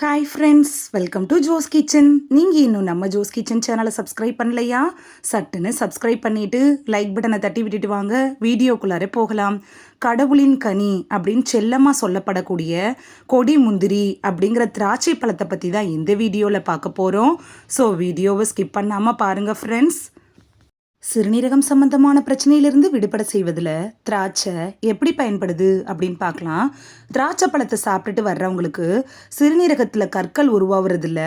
Hi friends, welcome to Jo's Kitchen. நீங்கள் இன்னும் நம்ம ஜோஸ் கிச்சன் சேனலை சப்ஸ்கிரைப் பண்ணலையா? சட்டுன்னு சப்ஸ்கிரைப் பண்ணிவிட்டு லைக் பட்டனை தட்டி விட்டுட்டு வாங்க, வீடியோக்குள்ளார போகலாம். கடவுளின் கனி அப்படின்னு செல்லமாக சொல்லப்படக்கூடிய கொடி முந்திரி அப்படிங்கிற திராட்சை பழத்தை பற்றி தான் இந்த வீடியோவில் பார்க்க போகிறோம். ஸோ வீடியோவை ஸ்கிப் பண்ணாமல் பாருங்கள் ஃப்ரெண்ட்ஸ். சிறுநீரகம் சம்பந்தமான பிரச்சனையிலிருந்து விடுபட செய்வதில் திராட்சை எப்படி பயன்படுது அப்படின்னு பார்க்கலாம். திராட்சை பழத்தை சாப்பிட்டுட்டு வர்றவங்களுக்கு சிறுநீரகத்தில் கற்கள் உருவாகிறதில்ல.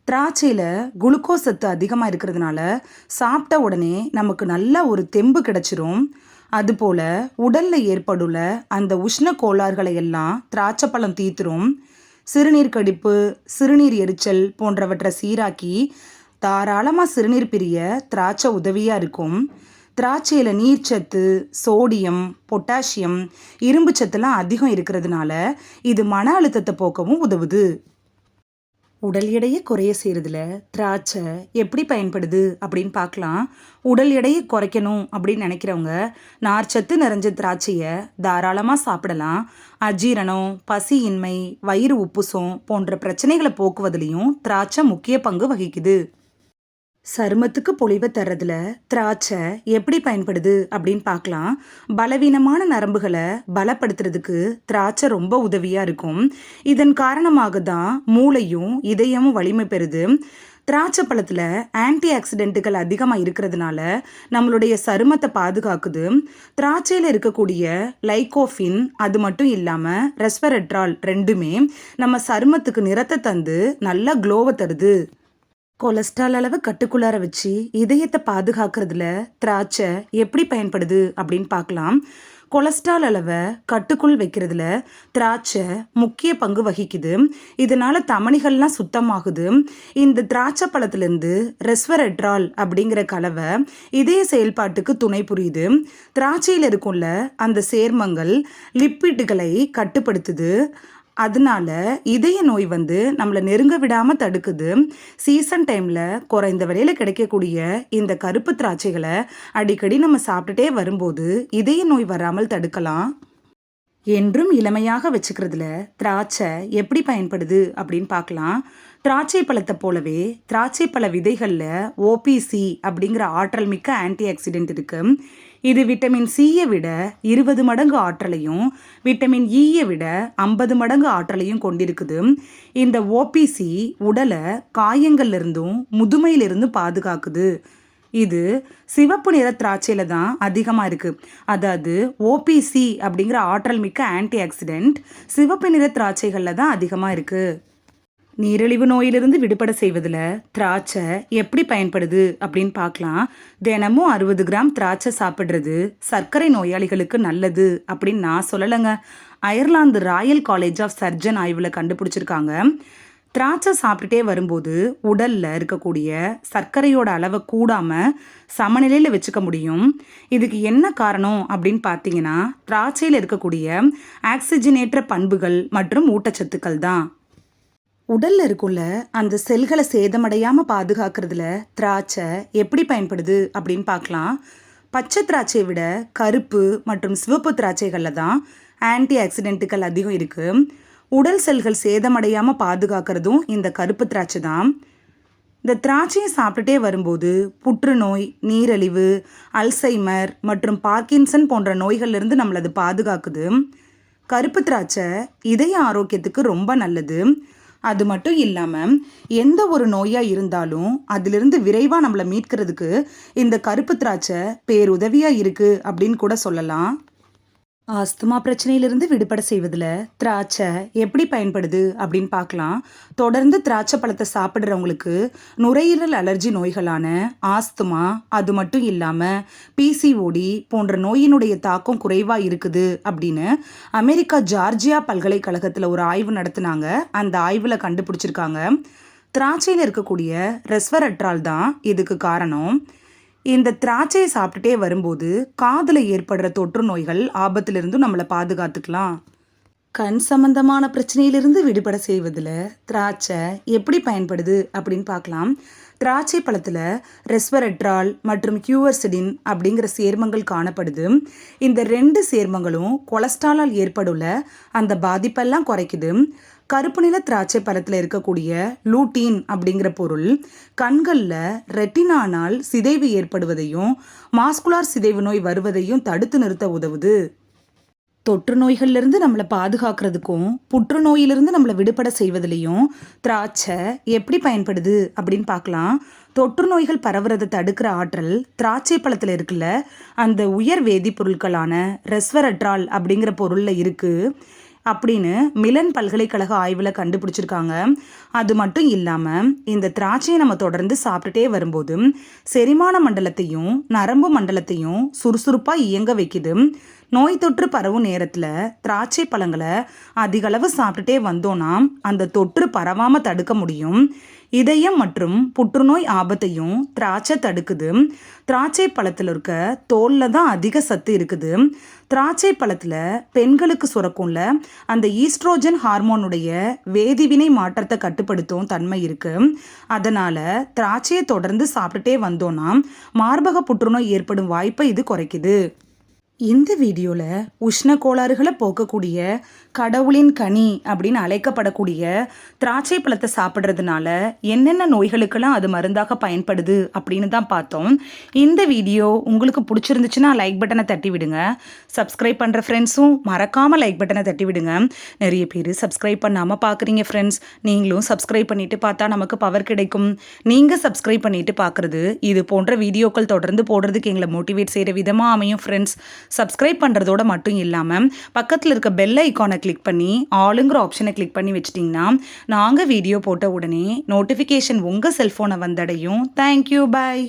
திராட்சையில் குளுக்கோஸ் சத்து அதிகமாக இருக்கிறதுனால சாப்பிட்ட உடனே நமக்கு நல்ல ஒரு தெம்பு கிடச்சிரும். அதுபோல் உடலில் ஏற்படுள்ள அந்த உஷ்ண கோளாறுகளை எல்லாம் திராட்சை பழம் தீர்த்துரும். சிறுநீர் கடிப்பு, சிறுநீர் எரிச்சல் போன்றவற்றை சீராக்கி தாராளமாக சிறுநீர் பிரிய திராட்சை உதவியாக இருக்கும். திராட்சையில் நீர்ச்சத்து, சோடியம், பொட்டாசியம், இரும்பு சத்துலாம் அதிகம் இருக்கிறதுனால இது மன அழுத்தத்தை போக்கவும் உதவுது. உடல் எடையை குறைய செய்கிறதுல திராட்சை எப்படி பயன்படுது அப்படின்னு பார்க்கலாம். உடல் எடையை குறைக்கணும் அப்படின்னு நினைக்கிறவங்க நார்ச்சத்து நிறைஞ்ச திராட்சையை தாராளமாக சாப்பிடலாம். அஜீரணம், பசியின்மை, வயிறு உப்புசம் போன்ற பிரச்சனைகளை போக்குவதிலையும் திராட்சை முக்கிய பங்கு வகிக்குது. சருமத்துக்கு பொலிவை தர்றதுல திராட்சை எப்படி பயன்படுது அப்படின்னு பார்க்கலாம். பலவீனமான நரம்புகளை பலப்படுத்துறதுக்கு திராட்சை ரொம்ப உதவியாக இருக்கும். இதன் காரணமாக தான் மூளையும் இதயமும் வலிமை பெறுது. திராட்சை பழத்தில் ஆன்டி ஆக்சிடென்ட்டுகள் அதிகமாக இருக்கிறதுனால நம்மளுடைய சருமத்தை பாதுகாக்குது. திராட்சையில் இருக்கக்கூடிய லைகோஃபின் அது மட்டும் இல்லாமல் ரெஸ்வெரட்ரால் ரெண்டுமே நம்ம சருமத்துக்கு நிறத்தை தந்து நல்ல க்ளோவை தருது. கொலஸ்ட்ரால் அளவு கட்டுக்குள்ளார வச்சு இதயத்தை பாதுகாக்கிறதுல திராட்சை எப்படி பயன்படுது அப்படின்னு பார்க்கலாம். கொலஸ்ட்ரால் அளவை கட்டுக்குள் வைக்கிறதுல திராட்சை முக்கிய பங்கு வகிக்குது. இதனால தமனிகள்லாம் சுத்தமாகுது. இந்த திராட்சை பழத்திலிருந்து ரெஸ்வெரட்ரால் அப்படிங்கிற கலவை இதய செயல்பாட்டுக்கு துணை புரியுது. திராட்சையில் இருக்குள்ள அந்த சேர்மங்கள் லிப்பிட்டுகளை கட்டுப்படுத்துது. அதனால இதய நோய் நம்மளை நெருங்க விடாமல் தடுக்குது. சீசன் டைமில் குறைந்த விலையில் கிடைக்கக்கூடிய இந்த கருப்பு திராட்சைகளை அடிக்கடி நம்ம சாப்பிட்டுட்டே வரும்போது இதய நோய் வராமல் தடுக்கலாம். என்றும் இளமையாக வச்சுக்கிறதுல திராட்சை எப்படி பயன்படுது அப்படின்னு பார்க்கலாம். திராட்சை பழத்தை போலவே திராட்சை பழ விதைகளில் ஓபிசி அப்படிங்கிற ஆற்றல் மிக்க ஆன்டி ஆக்சிடென்ட் இருக்குது. இது விட்டமின் சியை விட 20 மடங்கு ஆற்றலையும் விட்டமின் ஈயை விட 50 மடங்கு ஆற்றலையும் கொண்டிருக்குது. இந்த ஓபிசி உடலை காயங்கள்லேருந்தும் முதுமையிலிருந்தும் பாதுகாக்குது. இது சிவப்பு நிற திராட்சையில தான் அதிகமாக இருக்குது. அதாவது ஓபிசி அப்படிங்கிற ஆற்றல் மிக்க ஆன்டி ஆக்சிடென்ட் சிவப்பு நிற திராட்சைகளில் தான் அதிகமாக இருக்குது. நீரிழிவு நோயிலிருந்து விடுபட செய்வதில் திராட்சை எப்படி பயன்படுது அப்படின்னு பார்க்கலாம். தினமும் 60 கிராம் திராட்சை சாப்பிட்றது சர்க்கரை நோயாளிகளுக்கு நல்லது அப்படின்னு நான் சொல்லலைங்க. அயர்லாந்து ராயல் காலேஜ் ஆஃப் சர்ஜன் ஆய்வில் கண்டுபிடிச்சிருக்காங்க. திராட்சை சாப்பிட்டுட்டே வரும்போது உடலில் இருக்கக்கூடிய சர்க்கரையோட அளவை கூடாமல் சமநிலையில் வச்சுக்க முடியும். இதுக்கு என்ன காரணம் அப்படின்னு பார்த்தீங்கன்னா திராட்சையில் இருக்கக்கூடிய ஆக்சிஜனேற்ற பண்புகள் மற்றும் ஊட்டச்சத்துக்கள் தான். உடலில் இருக்குள்ள அந்த செல்களை சேதமடையாமல் பாதுகாக்கிறதுல திராட்சை எப்படி பயன்படுது அப்படின்னு பார்க்கலாம். பச்சை திராட்சையை விட கருப்பு மற்றும் சிவப்பு திராட்சைகளில் தான் ஆன்டி ஆக்சிடென்ட்டுகள் அதிகம் இருக்குது. உடல் செல்கள் சேதமடையாமல் பாதுகாக்கிறதும் இந்த கருப்பு திராட்சை தான். இந்த திராட்சையை சாப்பிட்டுட்டே வரும்போது புற்றுநோய், நீரிழிவு, அல்சைமர் மற்றும் பார்க்கின்சன் போன்ற நோய்கள்லேருந்து நம்மளை அது பாதுகாக்குது. கருப்பு திராட்சை இதய ஆரோக்கியத்துக்கு ரொம்ப நல்லது. அது மட்டும் இல்லாமல் எந்த ஒரு நோயாக இருந்தாலும் அதிலிருந்து விரைவாக நம்மளை மீட்கிறதுக்கு இந்த கருப்பு திராட்சை பேருதவியாக இருக்குது அப்படின்னு கூட சொல்லலாம். ஆஸ்துமா பிரச்சனையிலிருந்து விடுபட செய்வதில் திராட்சை எப்படி பயன்படுது அப்படின்னு பார்க்கலாம். தொடர்ந்து திராட்சை பழத்தை சாப்பிட்றவங்களுக்கு நுரையீரல் அலர்ஜி நோய்களான ஆஸ்துமா, அது மட்டும் இல்லாமல் பிசிஓடி போன்ற நோயினுடைய தாக்கம் குறைவாக இருக்குது அப்படின்னு அமெரிக்கா ஜார்ஜியா பல்கலைக்கழகத்தில் ஒரு ஆய்வு நடத்தினாங்க. அந்த ஆய்வில் கண்டுபிடிச்சிருக்காங்க. திராட்சையில் இருக்கக்கூடிய ரெஸ்வெரட்ரால் தான் இதுக்கு காரணம். இந்த திராட்சையை சாப்பிட்டுட்டே வரும்போது காதில் ஏற்படுற தொற்று நோய்கள் ஆபத்திலிருந்து நம்மளை பாதுகாத்துக்கலாம். கண் சம்பந்தமான பிரச்சனையிலிருந்து விடுபட செய்வதில் திராட்சை எப்படி பயன்படுது அப்படின்னு பார்க்கலாம். திராட்சை பழத்தில் ரெஸ்வெரட்ரால் மற்றும் கியூவர்சிடின் அப்படிங்கிற சேர்மங்கள் காணப்படுது. இந்த 2 சேர்மங்களும் கொலஸ்ட்ராலால் ஏற்படுள்ள அந்த பாதிப்பெல்லாம் குறைக்குது. கருப்பு நிற திராட்சை பழத்தில் இருக்கக்கூடிய லூட்டீன் அப்படிங்கிற பொருள் கண்களில் ரெட்டினானால் சிதைவு ஏற்படுவதையும் மாஸ்குலார் சிதைவு நோய் வருவதையும் தடுத்து நிறுத்த உதவுது. தொற்று நோய்கள்லேருந்து நம்மளை பாதுகாக்கிறதுக்கும் புற்றுநோயிலிருந்து நம்மளை விடுபட செய்வதிலையும் திராட்சை எப்படி பயன்படுது அப்படின்னு பார்க்கலாம். தொற்று நோய்கள் பரவுறதை தடுக்கிற ஆற்றல் திராட்சை பழத்தில் இருக்குல்ல, அந்த உயர் வேதிப்பொருட்களான ரெஸ்வரட்ரால் அப்படிங்கிற பொருளில் இருக்குது அப்படின்னு மிலன் பல்கலைக்கழக ஆய்வில் கண்டுபிடிச்சிருக்காங்க. அது மட்டும் இல்லாமல் இந்த திராட்சையை நம்ம தொடர்ந்து சாப்பிட்டுட்டே வரும்போது செரிமான மண்டலத்தையும் நரம்பு மண்டலத்தையும் சுறுசுறுப்பாக இயங்க வைக்குது. நோய் தொற்று பரவும் நேரத்தில் திராட்சை பழங்களை அதிகளவு சாப்பிட்டுட்டே வந்தோன்னா அந்த தொற்று பரவாமல் தடுக்க முடியும். இதயம் மற்றும் புற்றுநோய் ஆபத்தையும் திராட்சை தடுக்குது. திராட்சை பழத்தில் இருக்க தோலில் தான் அதிக சத்து இருக்குது. திராட்சை பழத்தில் பெண்களுக்கு சுரக்கும்ல அந்த ஈஸ்ட்ரோஜன் ஹார்மோனுடைய வேதிவினை மாற்றத்தை கட்டுப்படுத்தும் தன்மை இருக்குது. அதனால் திராட்சையை தொடர்ந்து சாப்பிட்டுட்டே வந்தோன்னா மார்பக புற்றுநோய் ஏற்படும் வாய்ப்பை இது குறைக்குது. இந்த வீடியோவில் உஷ்ண கோளாறுகளை போக்கக்கூடிய கடவுளின் கனி அப்படின்னு அழைக்கப்படக்கூடிய திராட்சை பழத்தை சாப்பிட்றதுனால என்னென்ன நோய்களுக்கெல்லாம் அது மருந்தாக பயன்படுது அப்படின்னு தான் பார்த்தோம். இந்த வீடியோ உங்களுக்கு பிடிச்சிருந்துச்சுன்னா லைக் பட்டனை தட்டி விடுங்க. சப்ஸ்கிரைப் பண்ணுற ஃப்ரெண்ட்ஸும் மறக்காமல் லைக் பட்டனை தட்டி விடுங்க. நிறைய பேர் சப்ஸ்கிரைப் பண்ணாமல் பார்க்குறீங்க ஃப்ரெண்ட்ஸ். நீங்களும் சப்ஸ்கிரைப் பண்ணிவிட்டு பார்த்தா நமக்கு பவர் கிடைக்கும். நீங்கள் சப்ஸ்கிரைப் பண்ணிவிட்டு பார்க்குறது இது போன்ற வீடியோக்கள் தொடர்ந்து போடுறதுக்கு எங்களை மோட்டிவேட் செய்கிற விதமாக அமையும் ஃப்ரெண்ட்ஸ். சப்ஸ்கிரைப் பண்ணுறதோட மட்டும் இல்லாமல் பக்கத்தில் இருக்க பெல் ஐக்கானை கிளிக் பண்ணி ஆளுங்கிற ஆப்ஷனை கிளிக் பண்ணி வச்சிட்டிங்கன்னா நாங்கள் வீடியோ போட்ட உடனே நோட்டிஃபிகேஷன் உங்கள் செல்ஃபோனை வந்தடையும். தேங்க்யூ, பாய்.